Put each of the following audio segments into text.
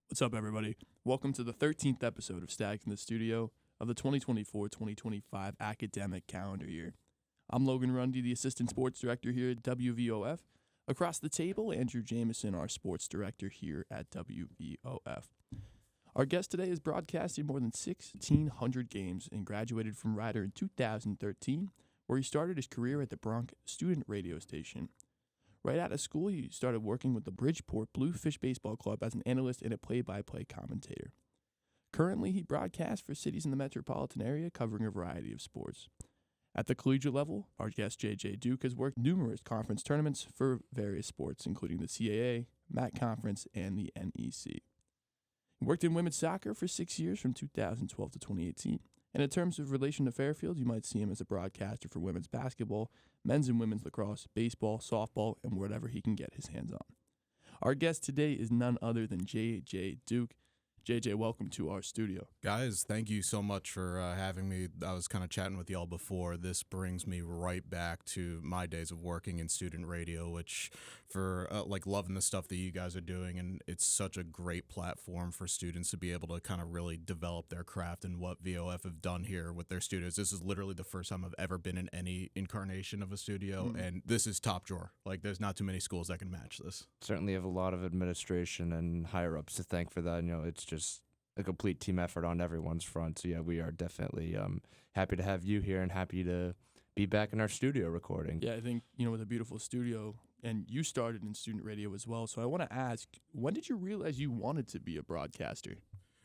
What's up, everybody? Welcome to the 13th episode of Stags in the Studio of the 2024-2025 academic calendar year. I'm Logan Rundy, the Assistant Sports Director here at WVOF. Across the table, Andrew Jameson, our Sports Director here at WVOF. Our guest today has broadcasted more than 1,600 games and graduated from Rider in 2013, where he started his career at the Bronx Student Radio Station. Right out of school, he started working with the Bridgeport Bluefish Baseball Club as an analyst and a play-by-play commentator. Currently, he broadcasts for cities in the metropolitan area, covering a variety of sports. At the collegiate level, our guest J.J. Duke has worked numerous conference tournaments for various sports, including the CAA, MAC Conference, and the NEC. He worked in women's soccer for 6 years from 2012 to 2018. And in terms of relation to Fairfield, you might see him as a broadcaster for women's basketball, men's and women's lacrosse, baseball, softball, and whatever he can get his hands on. Our guest today is none other than J.J. Duke. JJ, welcome to our studio. Guys, thank you so much for having me. I was kind of chatting with y'all before. This brings me right back to my days of working in student radio, which for loving the stuff that you guys are doing. And it's such a great platform for students to be able to kind of really develop their craft and what VOF have done here with their studios. This is literally the first time I've ever been in any incarnation of a studio. And this is top drawer. Like, there's not too many schools that can match this. Certainly have a lot of administration and higher ups to thank for that. You know, it's just a complete team effort on everyone's front. So yeah, we are definitely happy to have you here and happy to be back in our studio recording. Yeah, I think, with a beautiful studio, and you started in student radio as well. So I want to ask, when did you realize you wanted to be a broadcaster?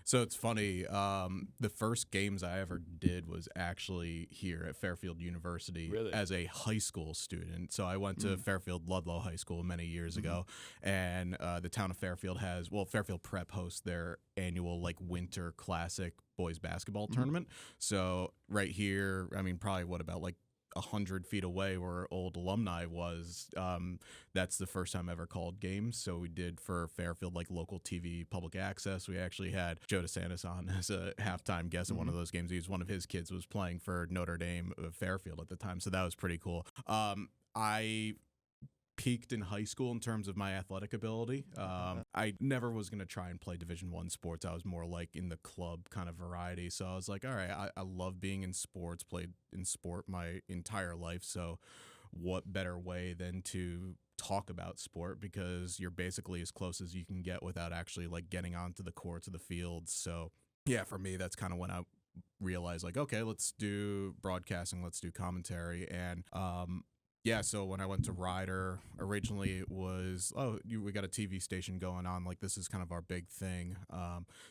So it's funny, the first games I ever did was actually here at Fairfield University as a high school student. So I went to Fairfield Ludlow High School many years ago, and the town of Fairfield Fairfield Prep hosts their annual winter classic boys basketball tournament. So right here, probably about 100 feet away where old alumni was, that's the first time I ever called games. So we did for Fairfield, local TV public access. We actually had Joe DeSantis on as a halftime guest at one of those games. One of his kids was playing for Notre Dame Fairfield at the time. So that was pretty cool. I peaked in high school in terms of my athletic ability. I never was going to try and play Division I sports. I was more in the club kind of variety. So I was like, all right, I love being in sports, played in sport my entire life. So what better way than to talk about sport, because you're basically as close as you can get without actually getting onto the courts of the fields. So yeah, for me, that's kind of when I realized okay, let's do broadcasting, let's do commentary. And yeah, so when I went to Rider, originally it was, we got a TV station going on, this is kind of our big thing.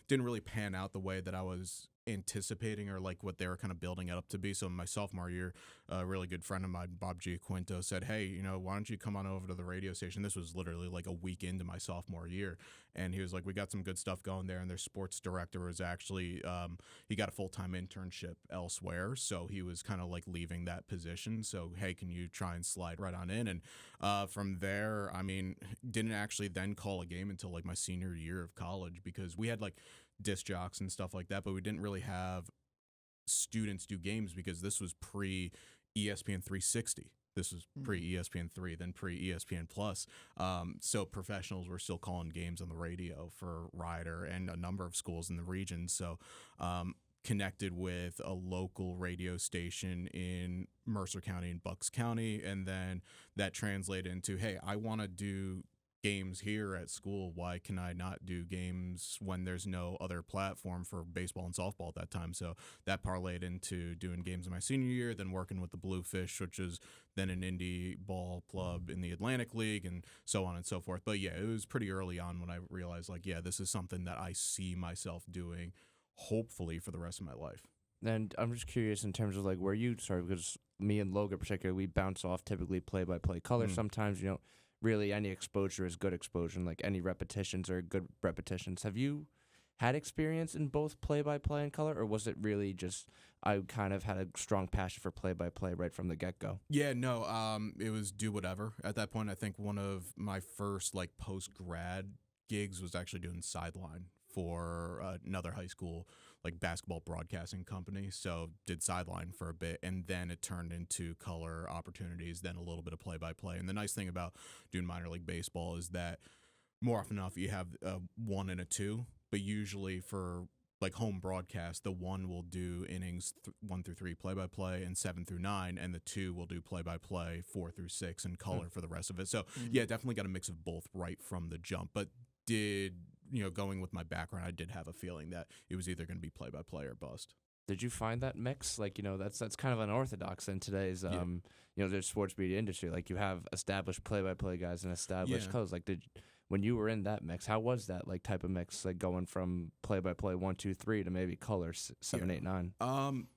Didn't really pan out the way that I was anticipating or what they were kind of building it up to be. So in my sophomore year, a really good friend of mine, Bob Giaquinto, said, hey, why don't you come on over to the radio station? This was literally a week into my sophomore year. And he was like, we got some good stuff going there. And their sports director was actually, he got a full-time internship elsewhere. So he was kind of leaving that position. So, hey, can you try and slide right on in? And from there, didn't actually then call a game until my senior year of college, because we had disc jocks and stuff like that, but we didn't really have students do games because this was pre ESPN 360. This was pre ESPN 3, then pre ESPN Plus. So professionals were still calling games on the radio for Rider and a number of schools in the region. So connected with a local radio station in Mercer County and Bucks County, and then that translated into, hey, I want to do games here at school. Why can I not do games when there's no other platform for baseball and softball at that time? So that parlayed into doing games in my senior year, then working with the Bluefish, which is then an indie ball club in the Atlantic League, and so on and so forth. But yeah, it was pretty early on when I realized this is something that I see myself doing hopefully for the rest of my life. And I'm just curious in terms of where you started, because me and Logan particularly, we bounce off typically play-by-play color. Sometimes, really any exposure is good exposure, and any repetitions are good repetitions. Have you had experience in both play-by-play and color, or was it really just I kind of had a strong passion for play-by-play right from the get-go? Yeah, no, it was do whatever. At that point, I think one of my first post-grad gigs was actually doing sideline for another high school basketball broadcasting company. So did sideline for a bit, and then it turned into color opportunities, then a little bit of play-by-play. And the nice thing about doing minor league baseball is that more often enough you have a 1 and a 2, but usually for like home broadcast, the 1 will do innings 1 through 3 play by play and 7 through 9, and the 2 will do play by play 4 through 6 and color for the rest of it. So yeah, definitely got a mix of both right from the jump. But going with my background, I did have a feeling that it was either going to be play by play or bust. Did you find that mix? Like, that's kind of unorthodox in today's the sports media industry. Like, you have established play-by-play guys and established colors. Like, when you were in that mix, how was that like type of mix? Like going from play-by-play 1, 2, 3 to maybe color 7, 8, 9.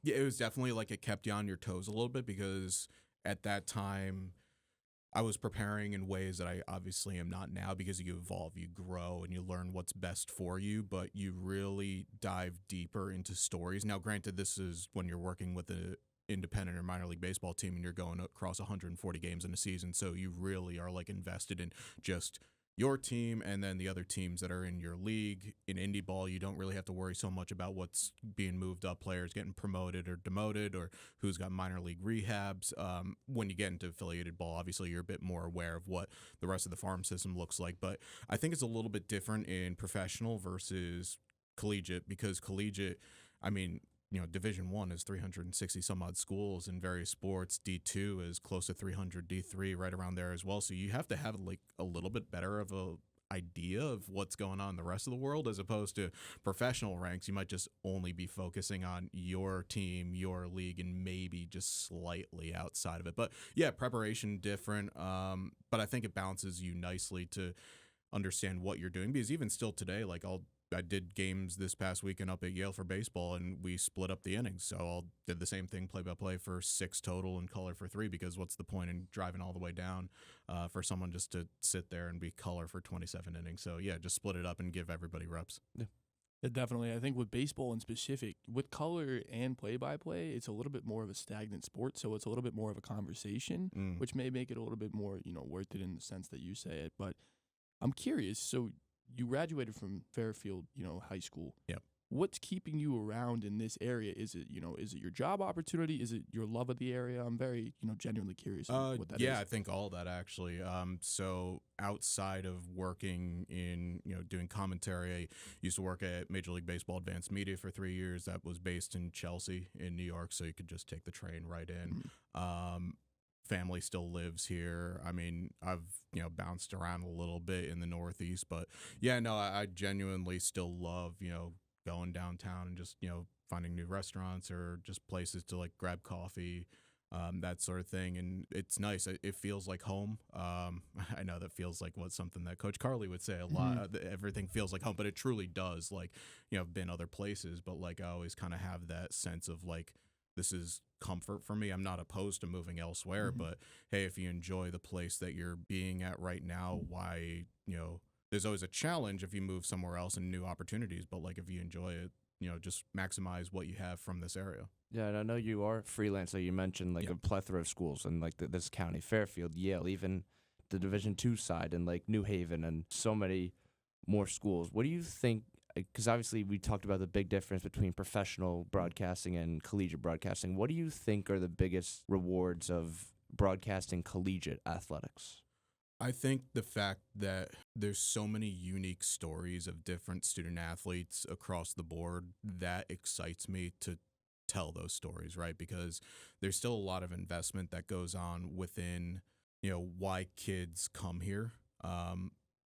It was definitely like it kept you on your toes a little bit, because at that time I was preparing in ways that I obviously am not now, because you evolve, you grow, and you learn what's best for you, but you really dive deeper into stories. Now, granted, this is when you're working with an independent or minor league baseball team and you're going across 140 games in a season, so you really are like invested in just your team and then the other teams that are in your league. In indie ball, you don't really have to worry so much about what's being moved up, players getting promoted or demoted, or who's got minor league rehabs. When you get into affiliated ball, obviously you're a bit more aware of what the rest of the farm system looks like. But I think it's a little bit different in professional versus collegiate, because collegiate, Division I is 360 some odd schools in various sports. D2 is close to 300, D3 right around there as well. So you have to have like a little bit better of a idea of what's going on in the rest of the world, as opposed to professional ranks. You might just only be focusing on your team, your league, and maybe just slightly outside of it. But yeah, preparation different. But I think it balances you nicely to understand what you're doing, because even still today, like I did games this past weekend up at Yale for baseball, and we split up the innings. So I did the same thing, play-by-play for 6 total and color for 3, because what's the point in driving all the way down for someone just to sit there and be color for 27 innings? So, yeah, just split it up and give everybody reps. Yeah, definitely. I think with baseball in specific, with color and play-by-play, it's a little bit more of a stagnant sport, so it's a little bit more of a conversation, which may make it a little bit more, worth it in the sense that you say it. But I'm curious, so you graduated from Fairfield, high school. Yep. What's keeping you around in this area? Is it your job opportunity? Is it your love of the area? I'm very, genuinely curious what that is. Yeah, I think all that actually. So outside of working in, doing commentary, I used to work at Major League Baseball Advanced Media for 3 years. That was based in Chelsea in New York, so you could just take the train right in. Family still lives here. I mean, I've bounced around a little bit in the Northeast, but yeah, no, I genuinely still love going downtown and just finding new restaurants or just places to like grab coffee, that sort of thing. And it's nice. It feels like home. I know that feels like something that Coach Carley would say a lot. Everything feels like home, but it truly does. Like, I've been other places, but like I always kind of have that sense of like, this is comfort for me. I'm not opposed to moving elsewhere, but hey, if you enjoy the place that you're being at right now, why, there's always a challenge if you move somewhere else and new opportunities, but like if you enjoy it, just maximize what you have from this area. Yeah, and I know you are freelance, so you mentioned like a plethora of schools in like this county, Fairfield, Yale, even the Division II side, and like New Haven, and so many more schools. What do you think? Because obviously we talked about the big difference between professional broadcasting and collegiate broadcasting. What do you think are the biggest rewards of broadcasting collegiate athletics? I think the fact that there's so many unique stories of different student athletes across the board, that excites me to tell those stories, right? Because there's still a lot of investment that goes on within, why kids come here.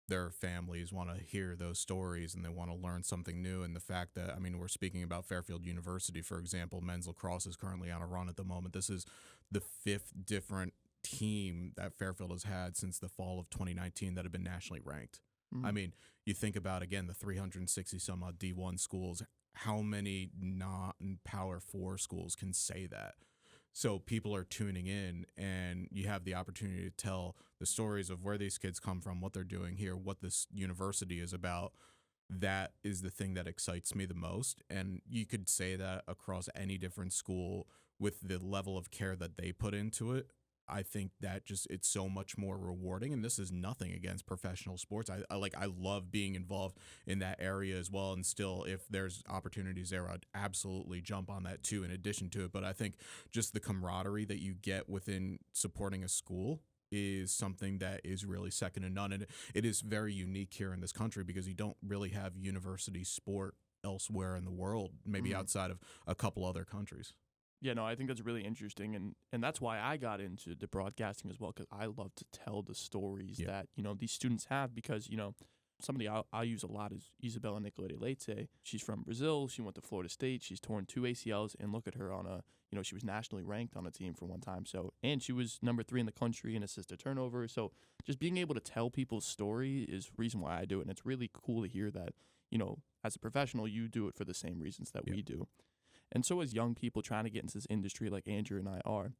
Their families want to hear those stories and they want to learn something new. And the fact that, we're speaking about Fairfield University, for example, men's lacrosse is currently on a run at the moment. This is the 5th different team that Fairfield has had since the fall of 2019 that have been nationally ranked. You think about, again, the 360 some odd D1 schools, how many non-Power 4 schools can say that? So people are tuning in, and you have the opportunity to tell the stories of where these kids come from, what they're doing here, what this university is about. That is the thing that excites me the most. And you could say that across any different school with the level of care that they put into it. I think that it's so much more rewarding. And this is nothing against professional sports. I love being involved in that area as well. And still, if there's opportunities there, I'd absolutely jump on that too, in addition to it. But I think just the camaraderie that you get within supporting a school is something that is really second to none. And it is very unique here in this country because you don't really have university sport elsewhere in the world, maybe outside of a couple other countries. Yeah, no, I think that's really interesting, and that's why I got into the broadcasting as well, because I love to tell the stories that, you know, these students have, because, you know, somebody I use a lot is Isabella Nicolete Leite. She's from Brazil. She went to Florida State. She's torn 2 ACLs, and look at her on a, you know, she was nationally ranked on a team for one time. So, and she was number 3 in the country in assist to turnover. So just being able to tell people's story is the reason why I do it, and it's really cool to hear that, you know, as a professional, you do it for the same reasons that we do. And so as young people trying to get into this industry like Andrew and I are,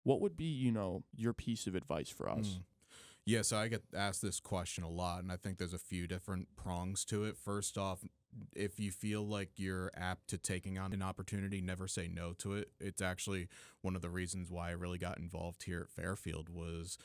what would be, you know, your piece of advice for us? Yeah, so I get asked this question a lot, and I think there's a few different prongs to it. First off, if you feel like you're apt to taking on an opportunity, never say no to it. It's actually one of the reasons why I really got involved here at Fairfield was,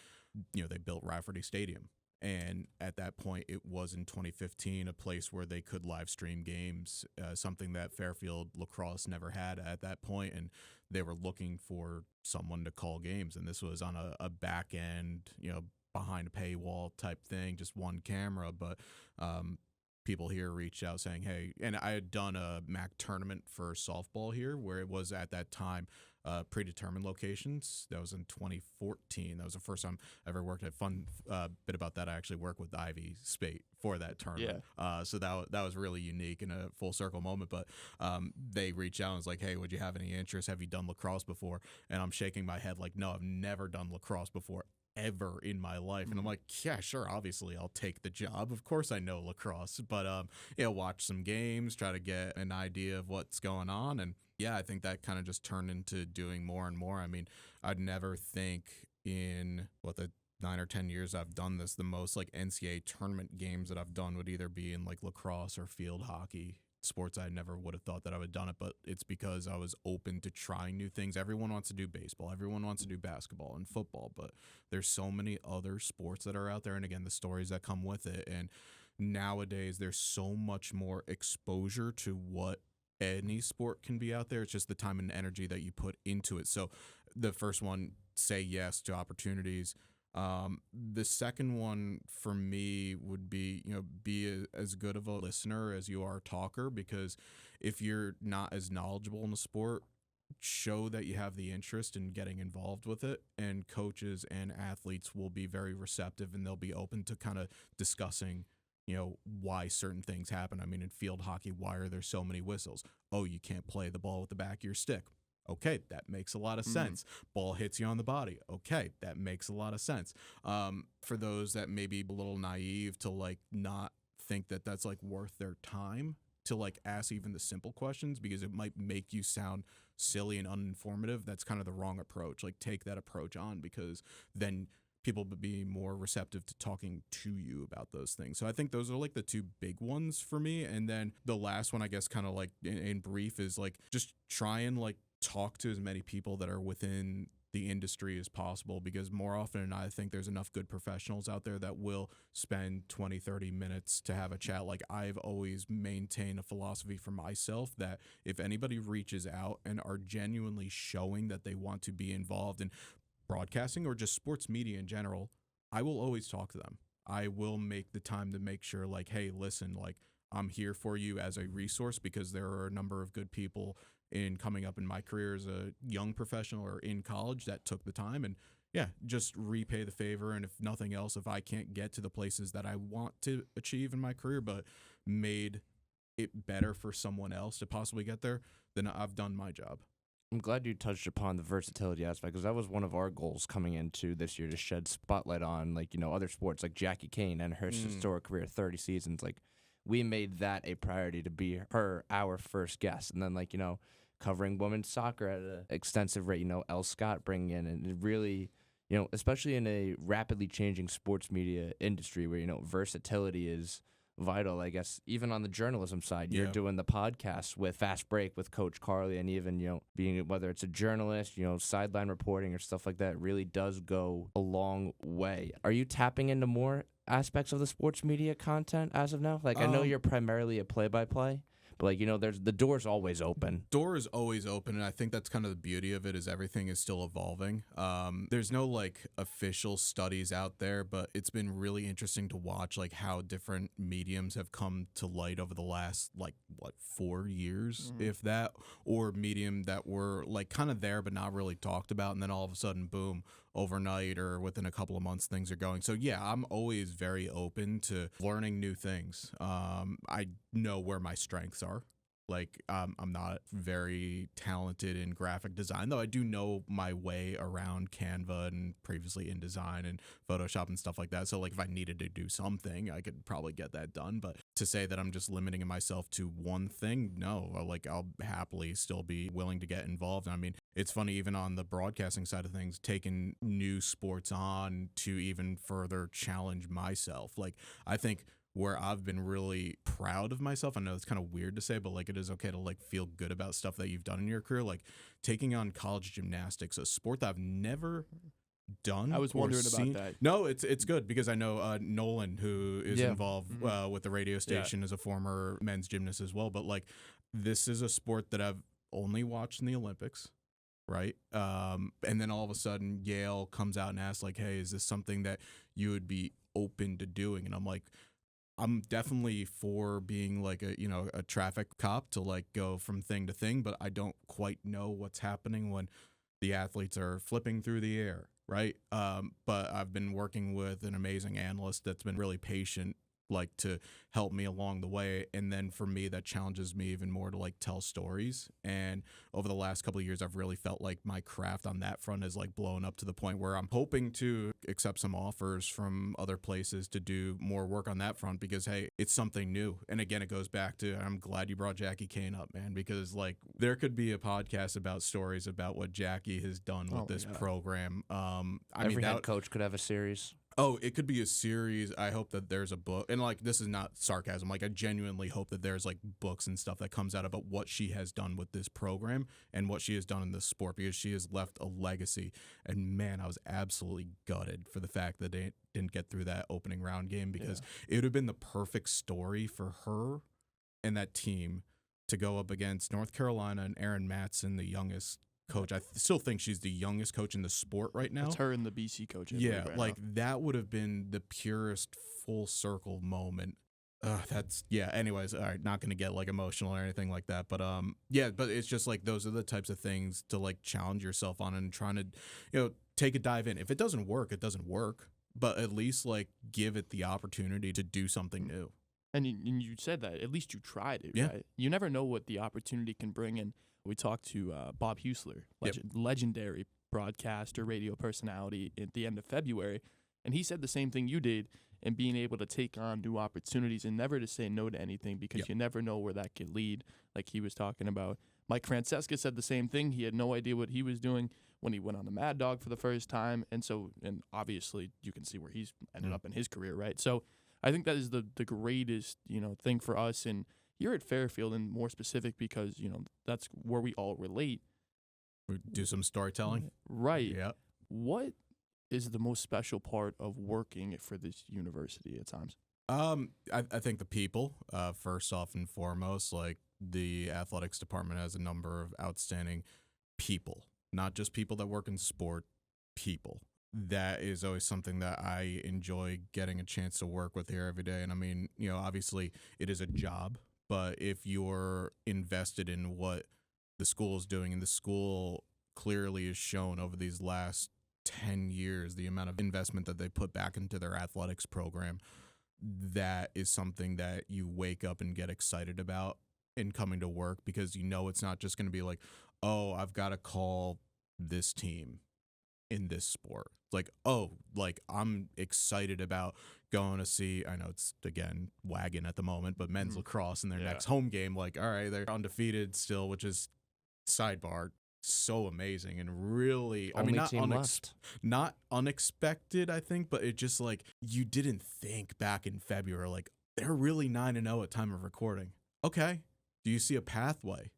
you know, they built Rafferty Stadium. And at that point, it was in 2015 a place where they could live stream games, something that Fairfield lacrosse never had at that point. And they were looking for someone to call games. And this was on a back end, you know, behind a paywall type thing, just one camera. But people here reached out saying, hey, and I had done a MAC tournament for softball here where it was at that time predetermined locations. That was in 2014. That was the first time I ever worked at. Fun bit about that, I actually worked with Ivy Spate for that tournament. So that was really unique and a full circle moment. But they reached out and was like, hey, would you have any interest? Have you done lacrosse before? And I'm shaking my head like, no, I've never done lacrosse before ever in my life. And I'm like, yeah, sure, obviously I'll take the job. Of course I know lacrosse. But watch some games, try to get an idea of what's going on. And yeah, I think that kind of just turned into doing more and more. I mean, I'd never think in the 9 or 10 years I've done this, the most like NCAA tournament games that I've done would either be in like lacrosse or field hockey. Sports I never would have thought that I would have done it, but it's because I was open to trying new things. Everyone wants to do baseball. Everyone wants to do basketball and football, but there's so many other sports that are out there. And again, the stories that come with it. And nowadays there's so much more exposure to what any sport can be out there. It's just the time and energy that you put into it. So the first one, say yes to opportunities. The second one for me would be, be as good of a listener as you are a talker, because if you're not as knowledgeable in the sport, show that you have the interest in getting involved with it, and coaches and athletes will be very receptive and they'll be open to kind of discussing why certain things happen. I mean, in field hockey, why are there so many whistles? Oh, you can't play the ball with the back of your stick. Okay, that makes a lot of sense. Ball hits you on the body. Okay, that makes a lot of sense. For those that may be a little naive to not think that that's worth their time to ask even the simple questions, because it might make you sound silly and uninformative, that's kind of the wrong approach. Take that approach on, because then people would be more receptive to talking to you about those things. So I think those are the two big ones for me. And then the last one, I guess, kind of in brief, is just try and talk to as many people that are within the industry as possible, because more often than not, I think there's enough good professionals out there that will spend 20, 30 minutes to have a chat. I've always maintained a philosophy for myself that if anybody reaches out and are genuinely showing that they want to be involved in broadcasting or just sports media in general, I will always talk to them. I will make the time to make sure hey, listen, I'm here for you as a resource, because there are a number of good people in coming up in my career as a young professional or in college that took the time, and just repay the favor. And if nothing else, if I can't get to the places that I want to achieve in my career, but made it better for someone else to possibly get there, then I've done my job. I'm glad you touched upon the versatility aspect, because that was one of our goals coming into this year, to shed spotlight on other sports like Jackie Kane and her historic career, 30 seasons. We made that a priority to be our first guest, and then covering women's soccer at an extensive rate. Elle Scott bringing in, and it really, especially in a rapidly changing sports media industry where versatility is vital. I guess even on the journalism side, you're doing the podcast with Fast Break with Coach Carly, and even being, whether it's a journalist, sideline reporting or stuff like that, really does go a long way. Are you tapping into more aspects of the sports media content as of now? I know you're primarily a play-by-play, But like, there's the door's always open. Door is always open, and I think that's kind of the beauty of it is everything is still evolving. There's no like official studies out there, but it's been really interesting to watch like how different mediums have come to light over the last 4 years, if that, or medium that were like kind of there but not really talked about, and then all of a sudden, boom, overnight or within a couple of months things are going. So yeah, I'm always very open to learning new things. I know where my strengths are. Like, I'm not very talented in graphic design, though I do know my way around Canva and previously InDesign and Photoshop and stuff like that. So, like, if I needed to do something, I could probably get that done. But to say that I'm just limiting myself to one thing, no. Like, I'll happily still be willing to get involved. I mean, it's funny, even on the broadcasting side of things, taking new sports on to even further challenge myself. Like, I think where I've been really proud of myself, I know it's kind of weird to say, but like it is okay to like feel good about stuff that you've done in your career, like taking on college gymnastics, a sport that I've never done. I was wondering about that. No, it's good because I know Nolan, who is involved with the radio station, is a former men's gymnast as well. But like, this is a sport that I've only watched in the Olympics, right? And then all of a sudden, Yale comes out and asks like, "Hey, is this something that you would be open to doing?" And I'm like, I'm definitely for being like a traffic cop to like go from thing to thing, but I don't quite know what's happening when the athletes are flipping through the air, right? But I've been working with an amazing analyst that's been really patient, like to help me along the way. And then for me, that challenges me even more to like tell stories. And over the last couple of years, I've really felt like my craft on that front is like blown up to the point where I'm hoping to accept some offers from other places to do more work on that front because, hey, it's something new. And again, it goes back to, I'm glad you brought Jackie Kane up, man, because like there could be a podcast about stories about what Jackie has done with this program. Every head coach could have a series. Oh, it could be a series. I hope that there's a book. And, like, this is not sarcasm. Like, I genuinely hope that there's, like, books and stuff that comes out about what she has done with this program and what she has done in this sport because she has left a legacy. And, man, I was absolutely gutted for the fact that they didn't get through that opening round game because it would have been the perfect story for her and that team to go up against North Carolina and Erin Matson, the youngest coach. I still think she's the youngest coach in the sport right now. It's her and the BC coach. That would have been the purest full circle moment. Anyways, all right, not gonna get like emotional or anything like that, but but it's just like those are the types of things to like challenge yourself on and trying to take a dive in. If it doesn't work, it doesn't work, but at least like give it the opportunity to do something new. And you said that at least you tried it, right? You never know what the opportunity can bring. And we talked to Bob Husler, legendary broadcaster, radio personality at the end of February, and he said the same thing you did in being able to take on new opportunities and never to say no to anything because you never know where that could lead, like he was talking about. Mike Francesca said the same thing. He had no idea what he was doing when he went on the Mad Dog for the first time, and obviously you can see where he's ended up in his career, right? So I think that is the greatest thing for us and here at Fairfield, and more specific because that's where we all relate. We do some storytelling, right? Yeah. What is the most special part of working for this university at times? I think the people, first off and foremost, like the athletics department has a number of outstanding people, not just people that work in sport, people. That is always something that I enjoy getting a chance to work with here every day. And I mean, obviously it is a job, but if you're invested in what the school is doing, and the school clearly has shown over these last 10 years, the amount of investment that they put back into their athletics program, that is something that you wake up and get excited about in coming to work because it's not just going to be like, oh, I've got to call this team in this sport. Like, oh, like I'm excited about going to see, I know it's again wagon at the moment, but men's lacrosse in their next home game. Like, all right, they're undefeated still, which is sidebar, so amazing and really, Only not unexpected, I think, but it just like you didn't think back in February, like they're really 9-0 at time of recording. Okay, do you see a pathway?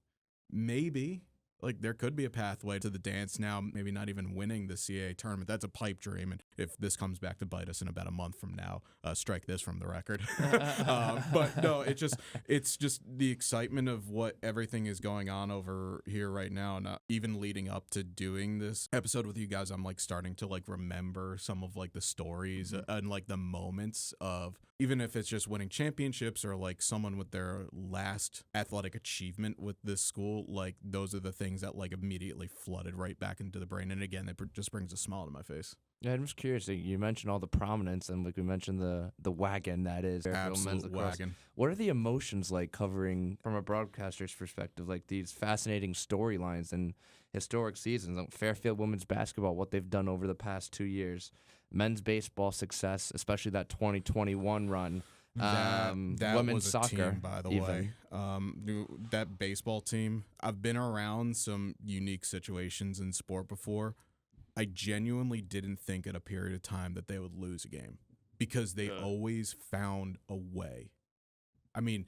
Maybe. like there could be a pathway to the dance now, maybe not even winning the CAA tournament. That's a pipe dream. And if this comes back to bite us in about a month from now, strike this from the record. But no, it's just the excitement of what everything is going on over here right now. And even leading up to doing this episode with you guys, I'm like starting to like remember some of like the stories and like the moments of, even if it's just winning championships or like someone with their last athletic achievement with this school, like those are the things that like immediately flooded right back into the brain. And again, it just brings a smile to my face. Yeah, I'm just curious. You mentioned all the prominence, and like we mentioned the wagon that is Fairfield men's lacrosse. Wagon. What are the emotions like covering, from a broadcaster's perspective, like these fascinating storylines and historic seasons? Like Fairfield women's basketball, what they've done over the past 2 years, men's baseball success, especially that 2021 run. That women's was a soccer, team, by the even. way. That baseball team, I've been around some unique situations in sport before. I genuinely didn't think at a period of time that they would lose a game because they always found a way. I mean,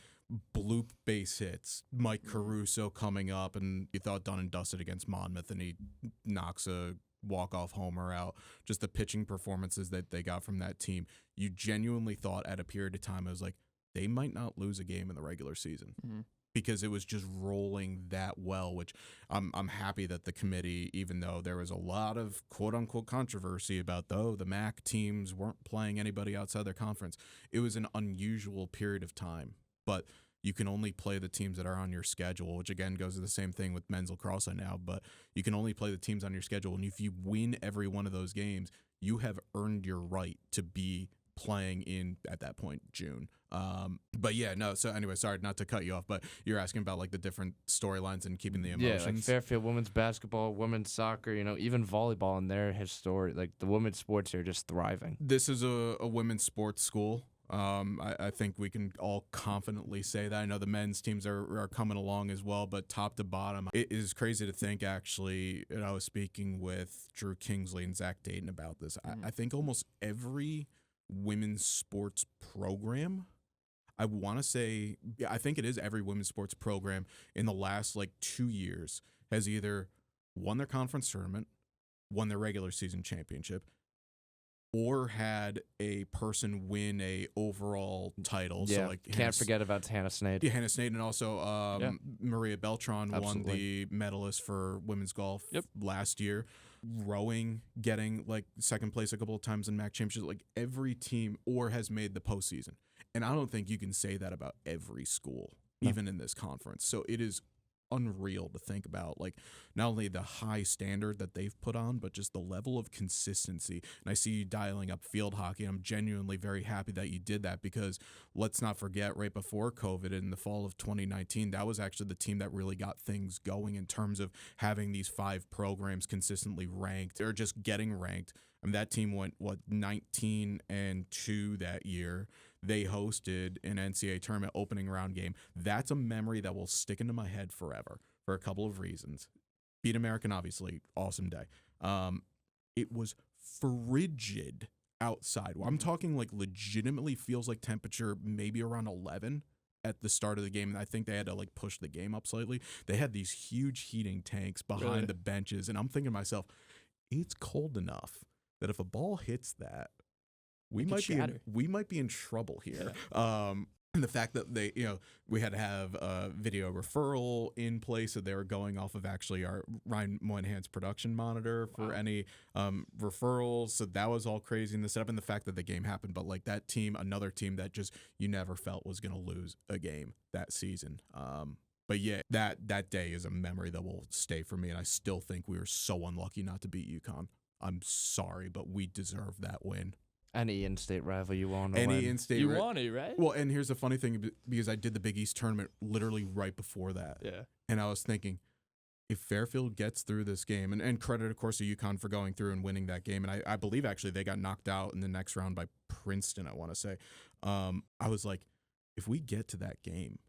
bloop base hits, Mike Caruso coming up, and you thought done and dusted against Monmouth, and he knocks a walk-off homer out. Just the pitching performances that they got from that team. You genuinely thought at a period of time, it was like, they might not lose a game in the regular season. Because it was just rolling that well, which I'm happy that the committee, even though there was a lot of quote-unquote controversy about, the MAC teams weren't playing anybody outside their conference, it was an unusual period of time. But you can only play the teams that are on your schedule, which again goes to the same thing with men's lacrosse now, but you can only play the teams on your schedule. And if you win every one of those games, you have earned your right to be playing in, at that point, June. But yeah, no, so anyway, sorry not to cut you off, but you're asking about like the different storylines and keeping the emotions. Yeah, like Fairfield women's basketball, women's soccer, even volleyball in their history, like the women's sports are just thriving. This is a women's sports school. I think we can all confidently say that. I know the men's teams are coming along as well, but top to bottom, it is crazy to think, actually, and I was speaking with Drew Kingsley and Zach Dayton about this. I think almost every women's sports program, I want to say, I think it is every women's sports program in the last like 2 years has either won their conference tournament, won their regular season championship, or had a person win a overall title. Yeah, so like can't forget about Hannah Snade. Yeah, Hannah Snade, and also Maria Beltran won the medalist for women's golf last year. Rowing, getting like second place a couple of times in MAC championships, like every team, or has made the postseason. And I don't think you can say that about every school, even in this conference. So it is unreal to think about, like, not only the high standard that they've put on, but just the level of consistency. And I see you dialing up field hockey. I'm genuinely very happy that you did that, because let's not forget, right before COVID in the fall of 2019, that was actually the team that really got things going in terms of having these 5 programs consistently ranked, or just getting ranked. I mean, that team went 19-2 that year. They hosted an NCAA tournament opening round game. That's a memory that will stick into my head forever for a couple of reasons. Beat American, obviously, awesome day. It was frigid outside. I'm talking like legitimately feels like temperature maybe around 11 at the start of the game, and I think they had to like push the game up slightly. They had these huge heating tanks behind the benches, and I'm thinking to myself, it's cold enough that if a ball hits that, we might be in trouble here. Yeah. And the fact that we had to have a video referral in place, so they were going off of actually our Ryan Moynihan's production monitor for any referrals. So that was all crazy in the setup, and the fact that the game happened. But like that team, another team that just you never felt was going to lose a game that season. But yeah, that day is a memory that will stay for me, and I still think we were so unlucky not to beat UConn. I'm sorry, but we deserve that win. Any in-state rival you want to win. Any in-state you want it, right? Well, and here's the funny thing, because I did the Big East tournament literally right before that. Yeah. And I was thinking, if Fairfield gets through this game, and credit, of course, to UConn for going through and winning that game, and I believe actually they got knocked out in the next round by Princeton, I want to say. I was like, if we get to that game,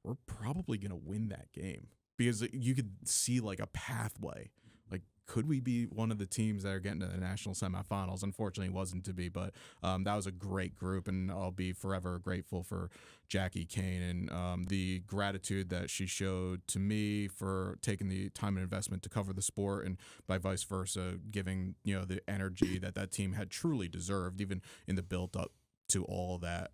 we're probably going to win that game. Because you could see like a pathway. Like could we be one of the teams that are getting to the national semifinals? Unfortunately, it wasn't to be, but that was a great group, and I'll be forever grateful for Jackie Kane and the gratitude that she showed to me for taking the time and investment to cover the sport, and by vice versa, giving the energy that team had truly deserved, even in the build up to all that.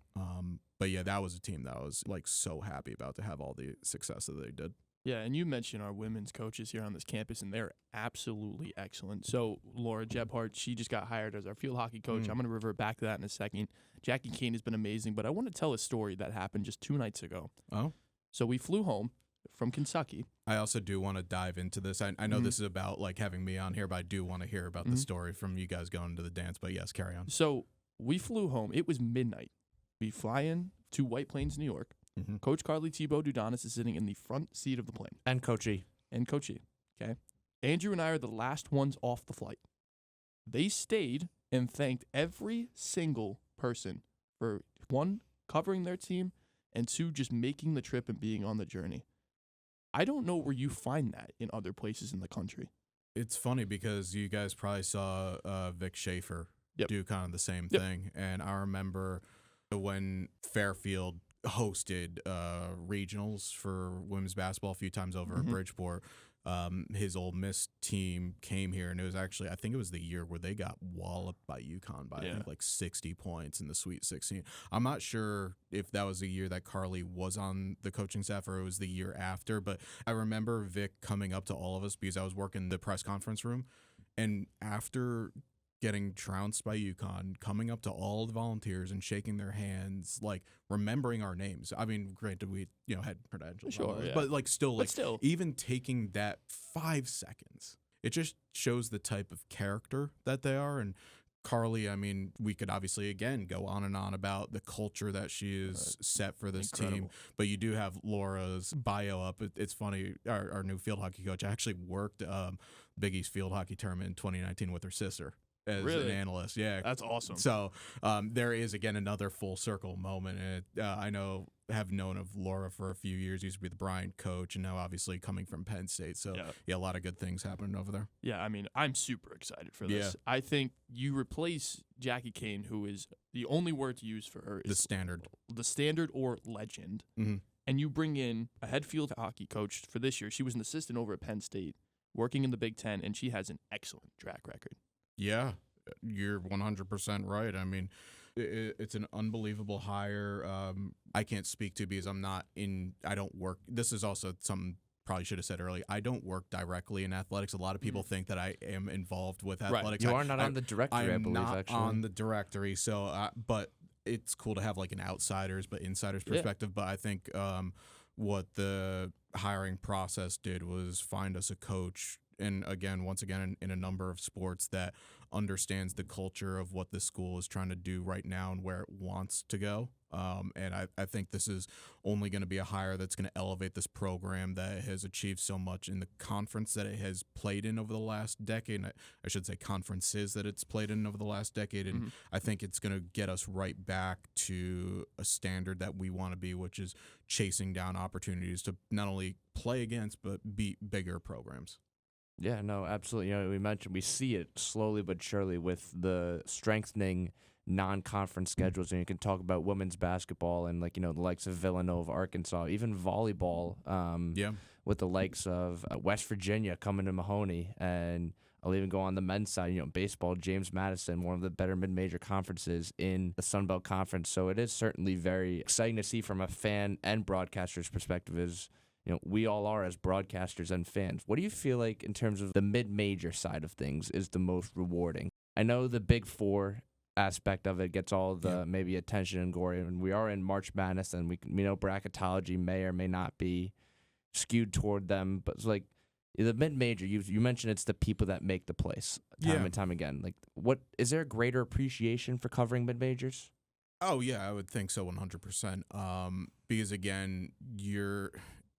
But yeah, that was a team that I was like so happy about to have all the success that they did. Yeah, and you mentioned our women's coaches here on this campus, and they're absolutely excellent. So Laura Gebhardt, she just got hired as our field hockey coach. I'm going to revert back to that in a second. Jackie Kane has been amazing, but I want to tell a story that happened just 2 nights ago. Oh? So we flew home from Kentucky. I also do want to dive into this. I know this is about like having me on here, but I do want to hear about the story from you guys going to the dance. But yes, carry on. So we flew home. It was midnight. We fly in to White Plains, New York. Coach Carly Thibault Dudonis is sitting in the front seat of the plane. And Coach E. Okay. Andrew and I are the last ones off the flight. They stayed and thanked every single person for, 1, covering their team, and 2, just making the trip and being on the journey. I don't know where you find that in other places in the country. It's funny because you guys probably saw Vic Schaefer do kind of the same thing. And I remember when Fairfield hosted regionals for women's basketball a few times over at Bridgeport, his Ole Miss team came here, and it was actually, I think it was the year where they got walloped by UConn by I think like 60 points in the Sweet 16. I'm not sure if that was the year that Carly was on the coaching staff or it was the year after, but I remember Vic coming up to all of us because I was working the press conference room, and after getting trounced by UConn, coming up to all the volunteers and shaking their hands, like remembering our names. I mean, granted, we had credentials, but like still, even taking that 5 seconds, it just shows the type of character that they are. And Carly, I mean, we could obviously again go on and on about the culture that she is set for this team, but you do have Laura's bio up. It's funny, our new field hockey coach actually worked Big East field hockey tournament in 2019 with her sister as an analyst. Yeah, that's awesome. So there is again another full circle moment. And I have known of Laura for a few years. Used to be the Bryant coach, and now obviously coming from Penn State. So a lot of good things happening over there. Yeah, I mean, I'm super excited for this. Yeah. I think you replace Jackie Kane, who is the only word to use for her is the standard or legend, and you bring in a head field hockey coach for this year. She was an assistant over at Penn State, working in the Big Ten, and she has an excellent track record. Yeah, you're 100% right. I mean, it's an unbelievable hire. I can't speak to because I don't work. This is also something probably should have said earlier. I don't work directly in athletics. A lot of people think that I am involved with athletics. You are not on the directory, I believe, not actually. on the directory. So, but it's cool to have like an outsider's but insider's perspective. But I think what the hiring process did was find us a coach, and once again, in a number of sports that understands the culture of what the school is trying to do right now and where it wants to go. And I think this is only going to be a hire that's going to elevate this program that has achieved so much in the conference that it has played in over the last decade. I should say conferences that it's played in over the last decade. And I think it's going to get us right back to a standard that we want to be, which is chasing down opportunities to not only play against, but beat bigger programs. Yeah, no, absolutely. We see it slowly but surely with the strengthening non-conference schedules, and you can talk about women's basketball and the likes of Villanova, Arkansas, even volleyball. With the likes of West Virginia coming to Mahoney, and I'll even go on the men's side. Baseball, James Madison, one of the better mid-major conferences in the Sun Belt Conference. So it is certainly very exciting to see from a fan and broadcaster's perspective. We all are as broadcasters and fans. What do you feel like in terms of the mid-major side of things is the most rewarding? I know the Big Four aspect of it gets all the maybe attention and glory, and we are in March Madness, and we know bracketology may or may not be skewed toward them, but it's like the mid-major, you mentioned it's the people that make the place time and time again. Like, what is there a greater appreciation for covering mid-majors? Oh yeah, I would think so, 100%. Because again,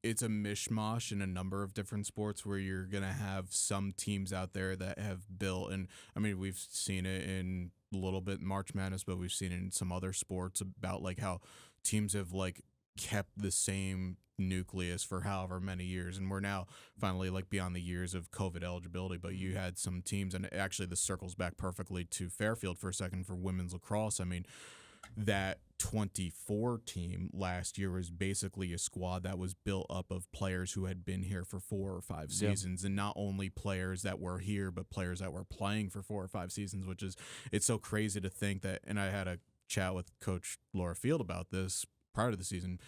it's a mishmash in a number of different sports where you're going to have some teams out there that have built, and I mean, we've seen it in a little bit in March Madness, but we've seen it in some other sports about like how teams have like kept the same nucleus for however many years, and we're now finally like beyond the years of COVID eligibility. But you had some teams, and actually this circles back perfectly to Fairfield for a second for women's lacrosse. I mean, that 24 team last year was basically a squad that was built up of players who had been here for 4 or 5 seasons, and not only players that were here, but players that were playing for 4 or 5 seasons, which is, it's so crazy to think that. And I had a chat with Coach Laura Field about this prior to the season.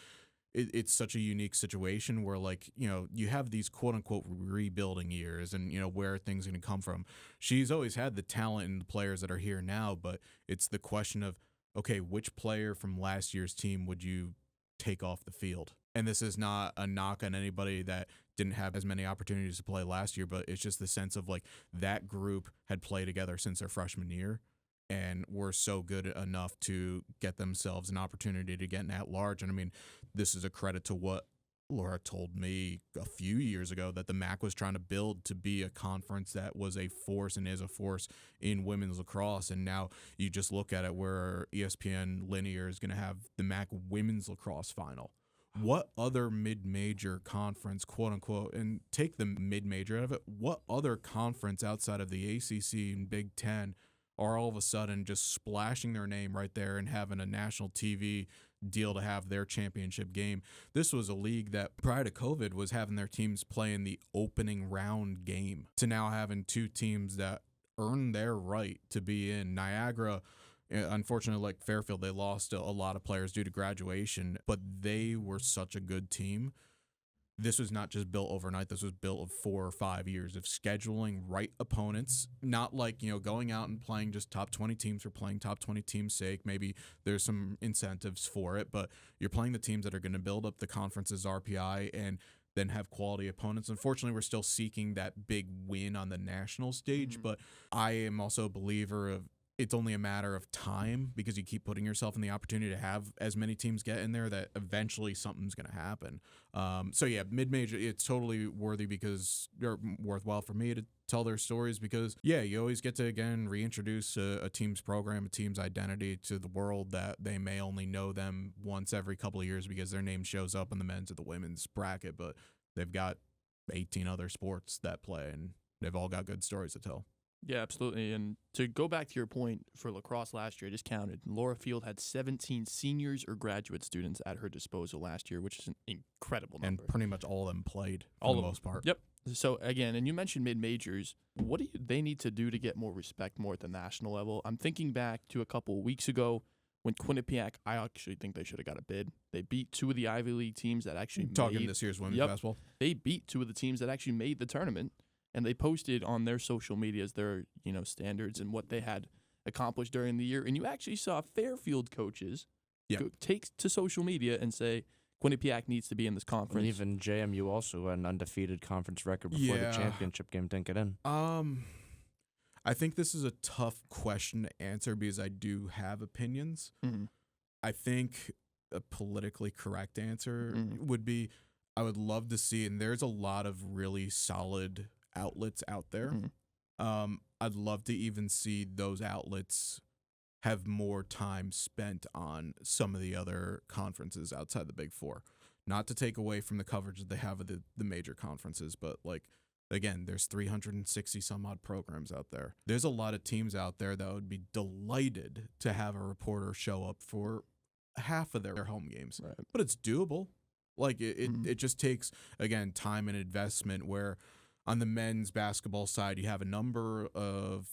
It's such a unique situation where, like, you know, you have these quote unquote rebuilding years, and, you know, where things are going to come from. She's always had the talent and the players that are here now, but it's the question of, okay, which player from last year's team would you take off the field? And this is not a knock on anybody that didn't have as many opportunities to play last year, but it's just the sense of, like, that group had played together since their freshman year and were so good enough to get themselves an opportunity to get in at large. And I mean, this is a credit to what Laura told me a few years ago, that the MAC was trying to build to be a conference that was a force and is a force in women's lacrosse. And now you just look at it where ESPN Linear is going to have the MAC women's lacrosse final. What other mid-major conference, quote unquote, and take the mid-major out of it, what other conference outside of the ACC and Big Ten are all of a sudden just splashing their name right there and having a national TV deal to have their championship game? This was a league that prior to COVID was having their teams play in the opening round game, to now having 2 teams that earn their right to be in. Niagara, unfortunately, like Fairfield, they lost a lot of players due to graduation, but they were such a good team. This was not just built overnight. This was built of 4 or 5 years of scheduling right opponents, not like, you know, going out and playing just top 20 teams for playing top 20 teams' sake. Maybe there's some incentives for it, but you're playing the teams that are going to build up the conference's RPI and then have quality opponents. Unfortunately, we're still seeking that big win on the national stage, but I am also a believer of it's only a matter of time, because you keep putting yourself in the opportunity to have as many teams get in there that eventually something's going to happen. So yeah, mid-major, it's totally worthy because they're worthwhile for me to tell their stories, because yeah, you always get to again reintroduce a team's program, a team's identity to the world that they may only know them once every couple of years because their name shows up in the men's or the women's bracket, but they've got 18 other sports that play and they've all got good stories to tell. Yeah, absolutely. And to go back to your point, for lacrosse last year, I just counted, Laura Field had 17 seniors or graduate students at her disposal last year, which is an incredible number. And pretty much all of them played for the most part. Yep. So, again, and you mentioned mid-majors. What do they need to do to get more respect more at the national level? I'm thinking back to a couple of weeks ago when Quinnipiac, I actually think they should have got a bid. They beat 2 of the Ivy League teams that actually Talking this year's women's basketball? They beat 2 of the teams that actually made the tournament. And they posted on their social medias their, you know, standards and what they had accomplished during the year. And you actually saw Fairfield coaches take to social media and say Quinnipiac needs to be in this conference. And even JMU also had an undefeated conference record before the championship game didn't get in. I think this is a tough question to answer because I do have opinions. Mm-hmm. I think a politically correct answer would be, I would love to see, and there's a lot of really solid outlets out there. I'd love to even see those outlets have more time spent on some of the other conferences outside the Big Four. Not to take away from the coverage that they have of the major conferences, but like, again, there's 360 some odd programs out there. There's a lot of teams out there that would be delighted to have a reporter show up for half of their home games. Right. But it's doable. Like it just takes, again, time and investment, where on the men's basketball side, you have a number of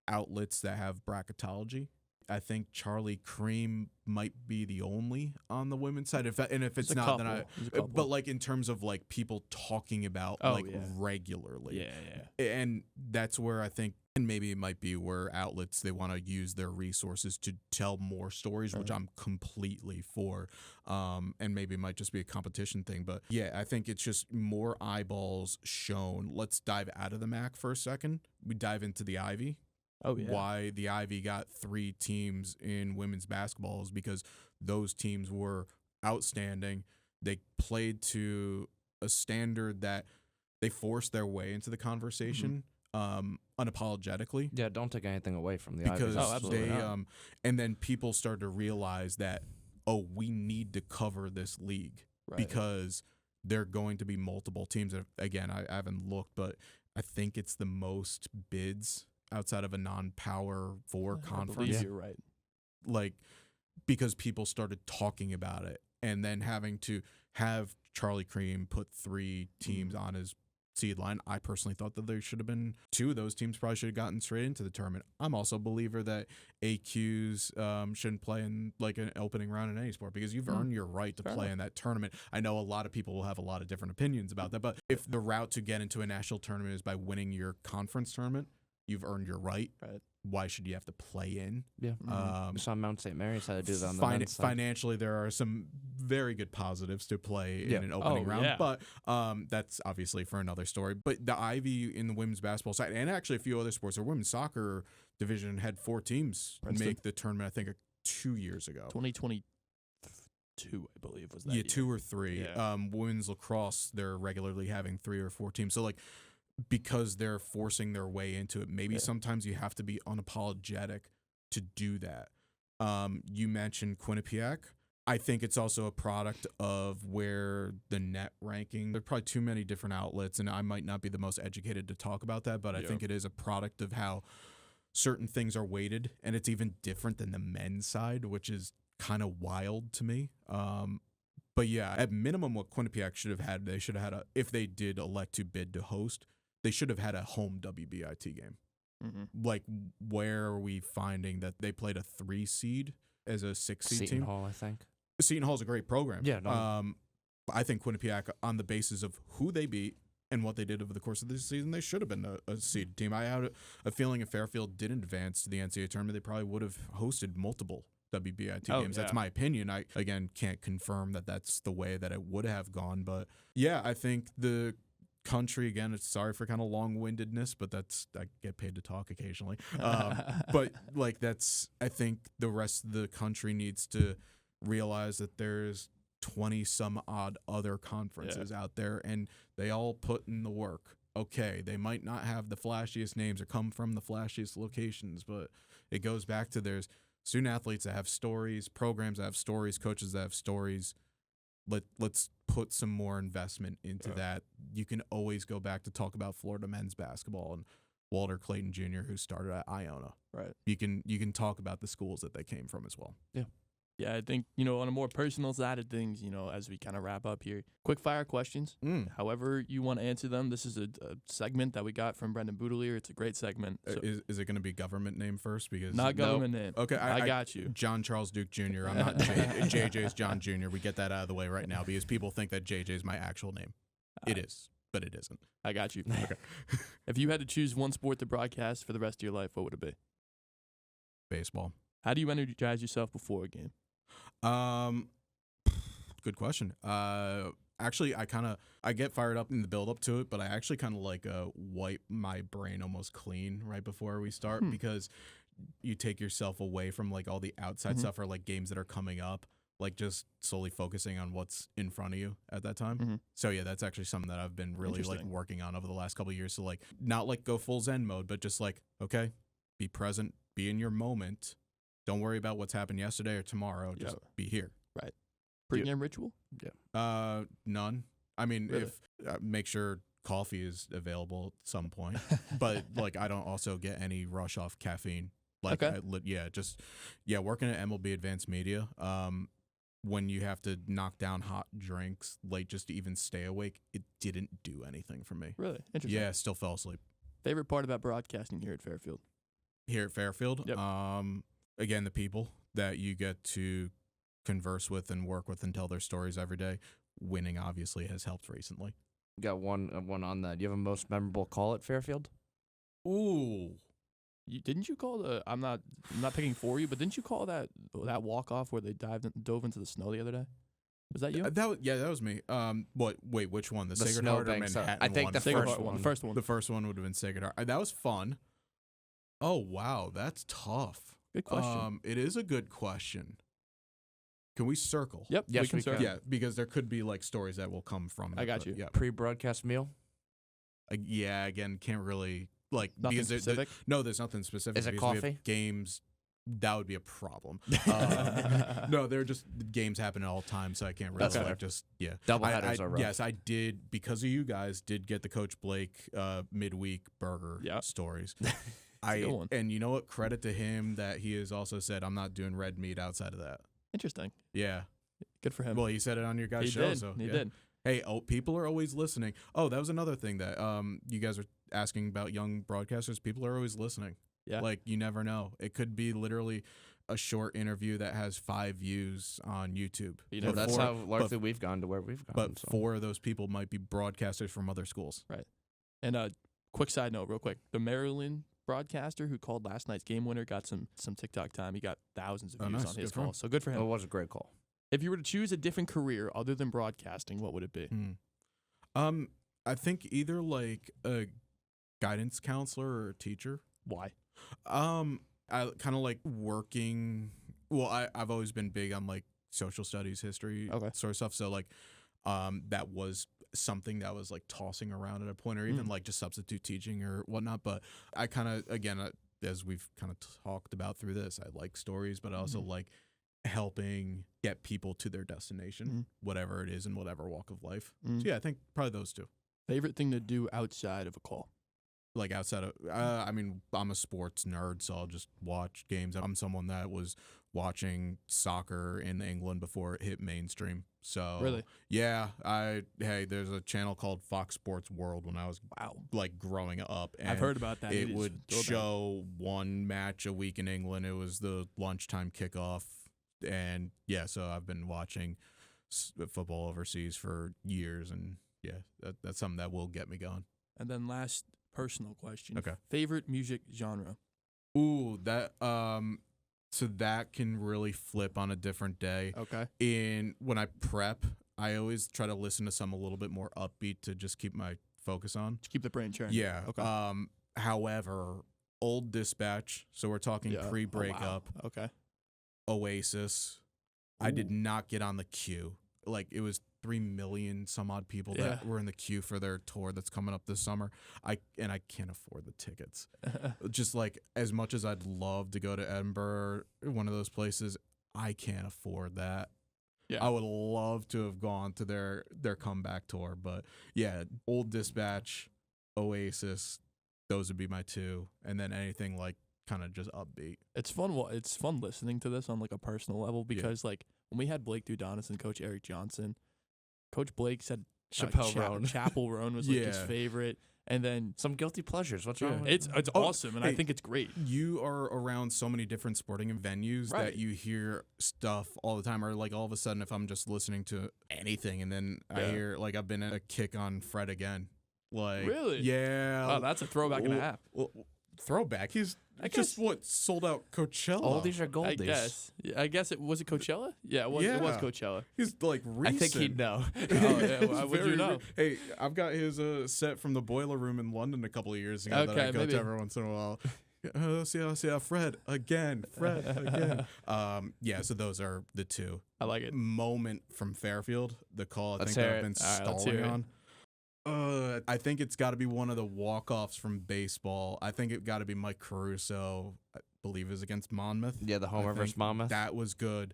outlets that have bracketology. I think Charlie Cream might be the only on the women's side. If it's not, then but like in terms of like people talking about regularly. Yeah. And that's where I think, and maybe it might be where outlets, they want to use their resources to tell more stories, which I'm completely for. And maybe it might just be a competition thing. But yeah, I think it's just more eyeballs shown. Let's dive out of the MAC for a second. We dive into the Ivy. Oh, yeah. Why the Ivy got 3 teams in women's basketball is because those teams were outstanding. They played to a standard that they forced their way into the conversation unapologetically. Yeah, don't take anything away from the Ivy. Because they and then people started to realize that, oh, we need to cover this league because there are going to be multiple teams. Again, I haven't looked, but I think it's the most bids outside of a non-Power 4 conference. Yeah, you're right. Like, because people started talking about it, and then having to have Charlie Cream put 3 teams on his seed line. I personally thought that there should have been 2 of those teams probably should have gotten straight into the tournament. I'm also a believer that AQs shouldn't play in like an opening round in any sport, because you've earned your right to play in that tournament. I know a lot of people will have a lot of different opinions about that, but if the route to get into a national tournament is by winning your conference tournament, you've earned your right. Why should you have to play in? Yeah. We saw Mount St. Mary's had to do that on the men's side. Financially, there are some very good positives to play in an opening round, but that's obviously for another story. But the Ivy in the women's basketball side, and actually a few other sports, our women's soccer division had 4 teams make the tournament, I think, 2 years ago. 2022, I believe, was that year. 2 or 3. Yeah. Women's lacrosse, they're regularly having 3 or 4 teams. So, like, because they're forcing their way into it, maybe sometimes you have to be unapologetic to do that. You mentioned Quinnipiac. I think it's also a product of where the net ranking, there are probably too many different outlets, and I might not be the most educated to talk about that, but I think it is a product of how certain things are weighted, and it's even different than the men's side, which is kind of wild to me. But yeah, at minimum, what Quinnipiac should have had, they should have had if they did elect to bid to host, they should have had a home WBIT game. Like, where are we finding that they played a 3 seed as a 6 seed team? Seton Hall, I think. Seton Hall's a great program. Yeah. No. I think Quinnipiac, on the basis of who they beat and what they did over the course of this season, they should have been a seed team. I had a feeling if Fairfield didn't advance to the NCAA tournament, they probably would have hosted multiple WBIT games. That's my opinion. I, again, can't confirm that that's the way that it would have gone. But, yeah, I think the country, again, it's sorry for kind of long-windedness, but I get paid to talk occasionally. But, like, I think the rest of the country needs to realize that there's 20-some-odd other conferences out there, and they all put in the work. Okay, they might not have the flashiest names or come from the flashiest locations, but it goes back to there's student athletes that have stories, programs that have stories, coaches that have stories. Let's put some more investment into that. You can always go back to talk about Florida men's basketball and Walter Clayton Jr., who started at Iona. Right. You can talk about the schools that they came from as well. Yeah. Yeah, I think, on a more personal side of things, as we kind of wrap up here, quick fire questions. However you want to answer them. This is a segment that we got from Brendan Boudelier. It's a great segment. So Is it going to be government name first? Because not government name. Okay, I got you. John Charles Duke Jr. I'm not JJ's John Jr. We get that out of the way right now because people think that JJ is my actual name. It is, but it isn't. I got you. Okay. If you had to choose one sport to broadcast for the rest of your life, what would it be? Baseball. How do you energize yourself before a game? Good question. Actually, I get fired up in the build up to it, but I actually kind of wipe my brain almost clean right before we start because you take yourself away from like all the outside stuff or like games that are coming up, like just solely focusing on what's in front of you at that time. So yeah, that's actually something that I've been really like working on over the last couple of years. So like not like go full Zen mode, but just like, okay, be present, be in your moment. Don't worry about what's happened yesterday or tomorrow. Just be here. Right. Pre-game ritual? Yeah. None. I mean, Really? if make sure coffee is available at some point, but like I don't also get any rush off caffeine. Like, okay. Working at MLB Advanced Media, when you have to knock down hot drinks late just to even stay awake, it didn't do anything for me. Really? Interesting. Yeah, still fell asleep. Favorite part about broadcasting here at Fairfield? Here at Fairfield? Yep. Again, the people that you get to converse with and work with and tell their stories every day. Winning obviously has helped recently. Got one on that. Do you have a most memorable call at Fairfield? Ooh. Didn't you call I'm not picking for you, but didn't you call that walk-off where they dove into the snow the other day? Was that you? That was me. Wait, which one? The Sacred snow Heart or bank, Manhattan I think one? the first one. The first one. The first one would have been Sacred Heart. That was fun. Oh, wow. That's tough. Good question. It is a good question. Can we circle? Yep. Yes, we can circle. Yeah, because there could be like stories that will come from it. I got you. Yeah. Pre-broadcast meal? Yeah, again, can't really like Nothing because specific? No, there's nothing specific. Is it because we coffee? have games that would be a problem. No, they're just games happen at all times, so I can't really Doubleheaders are rough. Yes, I did, because of you guys, did get the Coach Blake midweek burger stories. And you know what? Credit to him that he has also said, I'm not doing red meat outside of that. Interesting. Yeah. Good for him. Well, he said it on your guys' show. He did. Hey, people are always listening. Oh, that was another thing that you guys were asking about young broadcasters. People are always listening. Yeah. Like, you never know. It could be literally a short interview that has 5 views on YouTube. That's how largely we've gone to where we've gone. But 4 of those people might be broadcasters from other schools. Right. And quick side note, real quick. The Maryland broadcaster who called last night's game winner got some TikTok time. He got thousands of views on his call. So good for him. It was a great call. If you were to choose a different career other than broadcasting, what would it be? I think either like a guidance counselor or a teacher. Why? I kind of like working. Well, I've always been big on like social studies, history, sort of stuff. So like, that was something that was like tossing around at a point, or even like just substitute teaching or whatnot. But I kind of, again, as we've kind of talked about through this, I like stories, but I also like helping get people to their destination, whatever it is in whatever walk of life. So yeah, I think probably those 2. Favorite thing to do outside of a call? Like outside of, I mean, I'm a sports nerd, so I'll just watch games. I'm someone that was watching soccer in England before it hit mainstream. So really, yeah, there's a channel called Fox Sports World when I was like growing up. And I've heard about that. It would show one match a week in England. It was the lunchtime kickoff, and yeah, so I've been watching football overseas for years, and yeah, that's something that will get me going. And then last personal question. Okay. Favorite music genre? Ooh, that so that can really flip on a different day. Okay. When I prep, I always try to listen to some a little bit more upbeat to just keep my focus on. To keep the brain churning. Yeah. Okay. However, Old Dispatch, so we're talking pre-breakup. Oh, wow. Okay. Oasis. Ooh. I did not get on the queue. Like, it was 3 million some odd people that were in the queue for their tour that's coming up this summer. I can't afford the tickets. Just like, as much as I'd love to go to Edinburgh, one of those places, I can't afford that. Yeah. I would love to have gone to their comeback tour, but yeah, Old Dispatch, Oasis, those would be my 2, and then anything like kind of just upbeat. It's fun. Well, it's fun listening to this on like a personal level because like when we had Blake Dudonis and Coach Eric Johnson, Coach Blake said Chapel Roan was like his favorite, and then some guilty pleasures. What's wrong? It's awesome, and I think it's great. You are around so many different sporting venues that you hear stuff all the time, or like all of a sudden, if I'm just listening to anything, and then I hear like I've been at a kick on Fred again. Like, really? Yeah. Wow, that's a throwback and a half. Well, throwback. I guess sold out Coachella. Oldies are goldies. I guess it was Coachella. Yeah, it was Coachella. He's like recent. I think he'd know. Why would you know? Hey, I've got his set from the Boiler Room in London a couple of years ago that I go to every once in a while. See, Fred again. Yeah, so those are the 2. I like it. Moment from Fairfield, the call I think that I've been stalling on. I think it's got to be one of the walk-offs from baseball. I think it got to be Mike Caruso, I believe it was against Monmouth. Yeah, the homer versus Monmouth. That was good.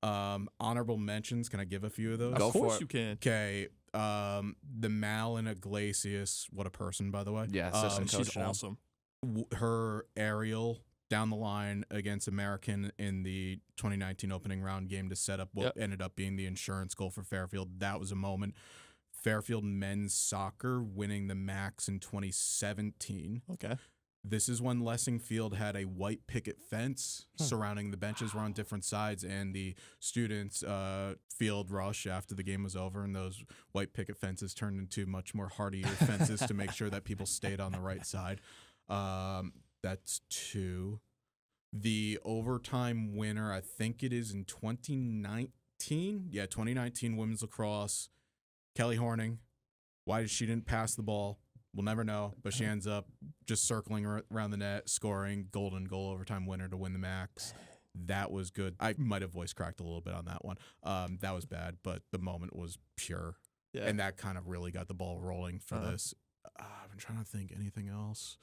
Honorable mentions, can I give a few of those? Of course you can. Okay. The Mal and Iglesias, what a person, by the way. Yeah, she's awesome. Her aerial down the line against American in the 2019 opening round game to set up what ended up being the insurance goal for Fairfield. That was a moment. Fairfield men's soccer winning the Max in 2017. Okay. This is when Lessing Field had a white picket fence surrounding the benches. Were on different sides, and the students field rush after the game was over, and those white picket fences turned into much more hardier fences to make sure that people stayed on the right side. That's 2. The overtime winner, I think it is in 2019. Yeah, 2019 women's lacrosse. Kelly Horning, why she didn't pass the ball, we'll never know, but she ends up just circling around the net, scoring golden goal overtime winner to win the Max. That was good. I might have voice cracked a little bit on that one. That was bad, but the moment was pure. Yeah. And that kind of really got the ball rolling for this. I'm trying to think anything else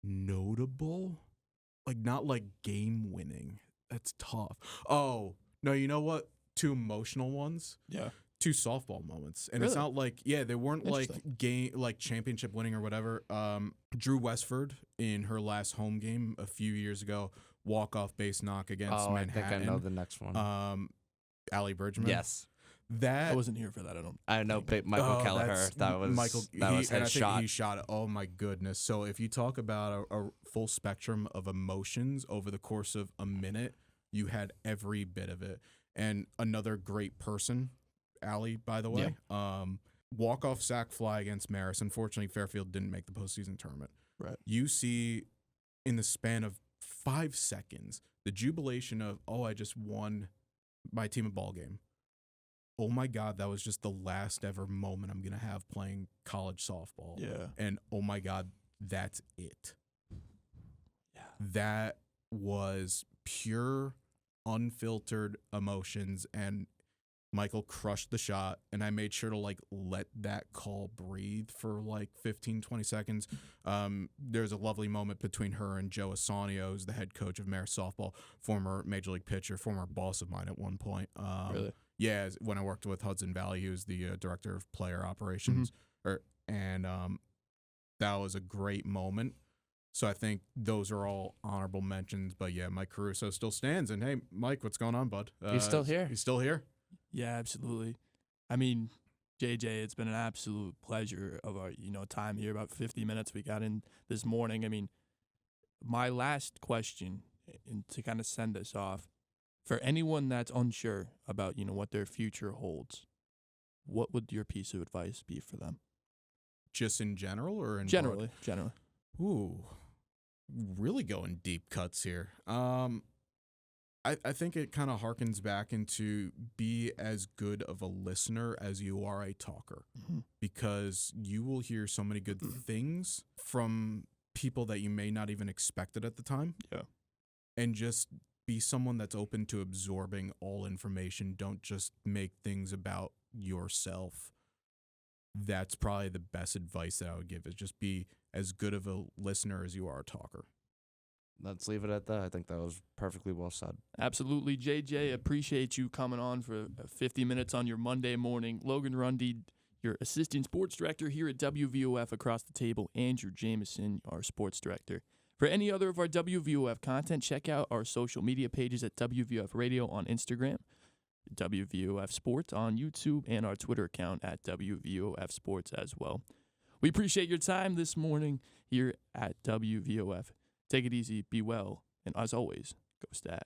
notable. like not like game winning. That's tough. Oh, no, you know what? 2 emotional ones. Yeah. 2 softball moments. And Really? it's not like, they weren't like championship winning or whatever. Drew Westford in her last home game a few years ago, walk-off base knock against Manhattan. I think I know the next one. Allie Bergman. Yes. I wasn't here for that. I know Michael Kelleher. That was his shot. He shot it. Oh my goodness. So if you talk about a full spectrum of emotions over the course of a minute, you had every bit of it. And another great person, Allie, by the way. Yeah. Walk-off sac fly against Maris. Unfortunately, Fairfield didn't make the postseason tournament. Right. You see in the span of 5 seconds the jubilation of, I just won my team a ball game. Oh my God, that was just the last ever moment I'm going to have playing college softball. Yeah. And oh my God, that's it. Yeah. That was pure, unfiltered emotions, and Michael crushed the shot, and I made sure to let that call breathe for 15, 20 seconds. There's a lovely moment between her and Joe Asanio, who's the head coach of Marist softball, former major league pitcher, former boss of mine at one point. Really? Yeah, when I worked with Hudson Valley, he was the director of player operations, and that was a great moment. So I think those are all honorable mentions. But yeah, Mike Caruso still stands. And hey, Mike, what's going on, bud? He's still here. He's still here. Yeah, absolutely. I mean, JJ, it's been an absolute pleasure of our time here. About 50 minutes we got in this morning. I mean, my last question, and to kind of send us off, for anyone that's unsure about what their future holds, what would your piece of advice be for them? Just in general, or in generally? Ooh, really going deep cuts here. I think it kind of harkens back into be as good of a listener as you are a talker, because you will hear so many good things from people that you may not even expect it at the time. Yeah. And just be someone that's open to absorbing all information. Don't just make things about yourself. That's probably the best advice that I would give, is just be as good of a listener as you are a talker. Let's leave it at that. I think that was perfectly well said. Absolutely. JJ, appreciate you coming on for 50 minutes on your Monday morning. Logan Rundy, your assistant sports director here at WVOF across the table. Andrew Jameson, our sports director. For any other of our WVOF content, check out our social media pages at WVOF Radio on Instagram, WVOF Sports on YouTube, and our Twitter account at WVOF Sports as well. We appreciate your time this morning here at WVOF. Take it easy, be well, and as always, go Stags.